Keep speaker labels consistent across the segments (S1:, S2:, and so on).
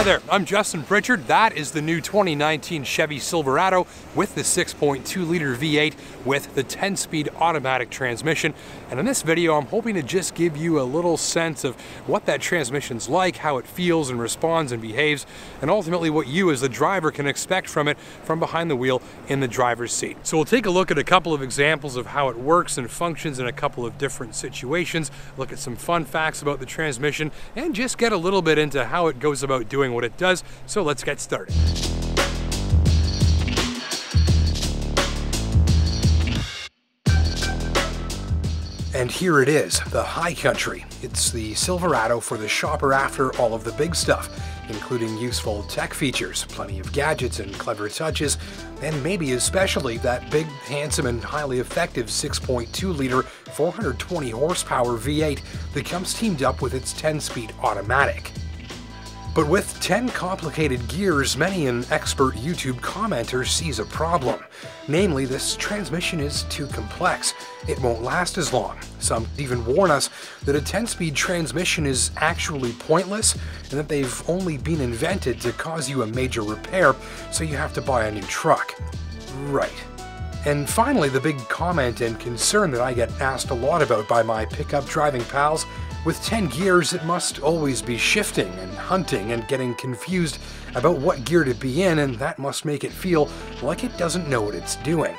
S1: Hi there, I'm Justin Pritchard. That is the new 2019 Chevy Silverado with the 6.2-liter V8 with the 10-speed automatic transmission. And in this video, I'm hoping to just give you a little sense of what that transmission's like, how it feels and responds and behaves, and ultimately what you as the driver can expect from it from behind the wheel in the driver's seat. So we'll take a look at a couple of examples of how it works and functions in a couple of different situations, look at some fun facts about the transmission, and just get a little bit into how it goes about doing what it does. So let's get started. And here it is, the High Country. It's the Silverado for the shopper after all of the big stuff, including useful tech features, plenty of gadgets and clever touches, and maybe especially that big, handsome, and highly effective 6.2-liter, 420 horsepower V8 that comes teamed up with its 10-speed automatic. But with 10 complicated gears, many an expert YouTube commenter sees a problem. Namely, this transmission is too complex. It won't last as long. Some even warn us that a 10-speed transmission is actually pointless and that they've only been invented to cause you a major repair, so you have to buy a new truck. Right. And finally, the big comment and concern that I get asked a lot about by my pickup driving pals: with 10 gears, it must always be shifting and hunting and getting confused about what gear to be in, and that must make it feel like it doesn't know what it's doing.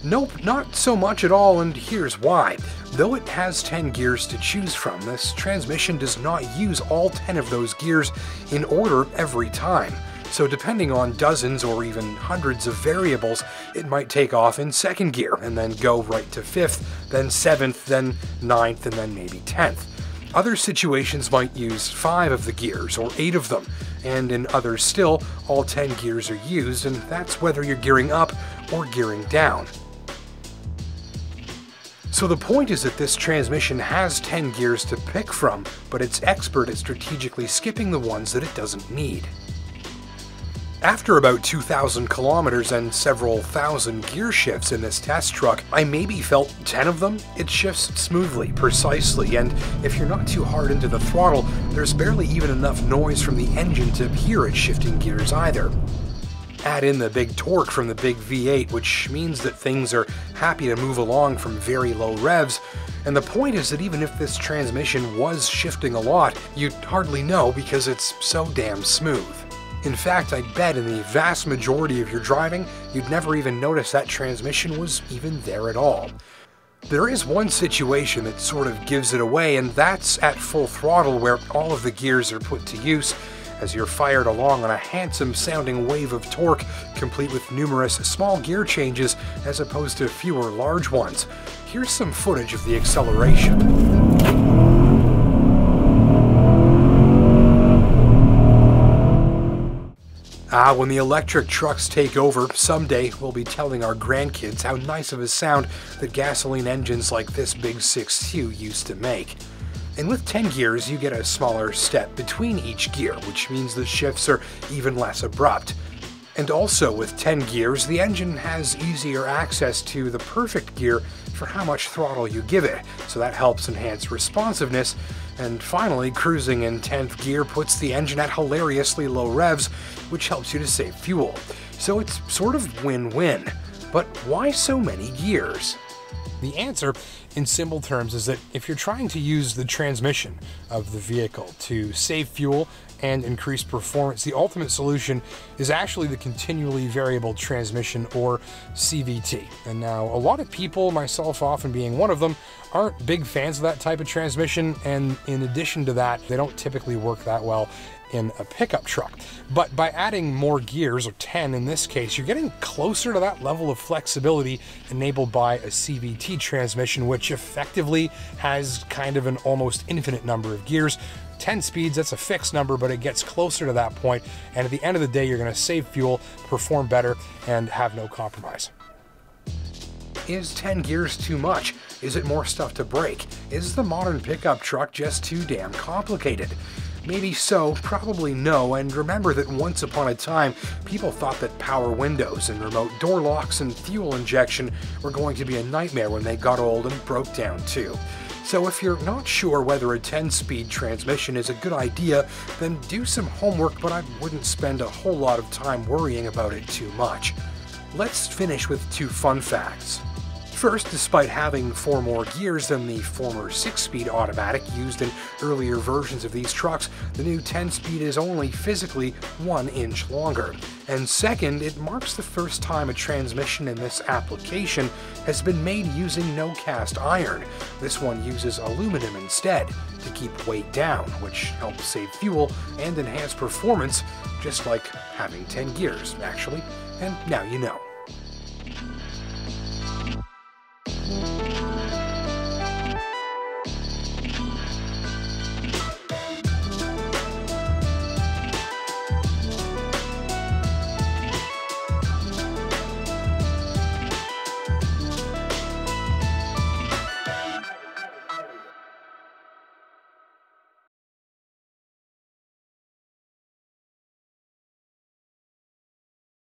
S1: Nope, not so much at all, and here's why. Though it has 10 gears to choose from, this transmission does not use all 10 of those gears in order every time. So depending on dozens or even hundreds of variables, it might take off in second gear and then go right to fifth, then seventh, then ninth, and then maybe 10th. Other situations might use 5 of the gears or 8 of them, and in others still, all 10 gears are used, and that's whether you're gearing up or gearing down. So the point is that this transmission has 10 gears to pick from, but it's expert at strategically skipping the ones that it doesn't need. After about 2,000 kilometers and several thousand gear shifts in this test truck, I maybe felt 10 of them. It shifts smoothly, precisely, and if you're not too hard into the throttle, there's barely even enough noise from the engine to hear it shifting gears either. Add in the big torque from the big V8, which means that things are happy to move along from very low revs, and the point is that even if this transmission was shifting a lot, you'd hardly know because it's so damn smooth. In fact, I'd bet in the vast majority of your driving, you'd never even notice that transmission was even there at all. There is one situation that sort of gives it away, and that's at full throttle, where all of the gears are put to use as you're fired along on a handsome sounding wave of torque, complete with numerous small gear changes as opposed to fewer large ones. Here's some footage of the acceleration. When the electric trucks take over, someday we'll be telling our grandkids how nice of a sound that gasoline engines like this big 6.2 used to make. And with 10 gears, you get a smaller step between each gear, which means the shifts are even less abrupt. And also with 10 gears, the engine has easier access to the perfect gear for how much throttle you give it, so that helps enhance responsiveness. And finally, cruising in 10th gear puts the engine at hilariously low revs, which helps you to save fuel. So it's sort of win-win. But why so many gears? The answer, in simple terms, is that if you're trying to use the transmission of the vehicle to save fuel and increase performance, the ultimate solution is actually the continually variable transmission, or CVT. And now, a lot of people, myself often being one of them, aren't big fans of that type of transmission, and in addition to that, they don't typically work that well in a pickup truck. But by adding more gears, or 10 in this case, you're getting closer to that level of flexibility enabled by a CVT transmission, which effectively has kind of an almost infinite number of gears. 10 speeds, that's a fixed number, but it gets closer to that point, and at the end of the day, you're going to save fuel, perform better, and have no compromise. Is 10 gears too much? Is it more stuff to break? Is the modern pickup truck just too damn complicated? Maybe so, probably no, and remember that once upon a time, people thought that power windows and remote door locks and fuel injection were going to be a nightmare when they got old and broke down too. So if you're not sure whether a 10-speed transmission is a good idea, then do some homework, but I wouldn't spend a whole lot of time worrying about it too much. Let's finish with 2 fun facts. First, despite having 4 more gears than the former 6-speed automatic used in earlier versions of these trucks, the new 10-speed is only physically 1 inch longer. And second, it marks the first time a transmission in this application has been made using no cast iron. This one uses aluminum instead to keep weight down, which helps save fuel and enhance performance, just like having 10 gears, actually. And now you know.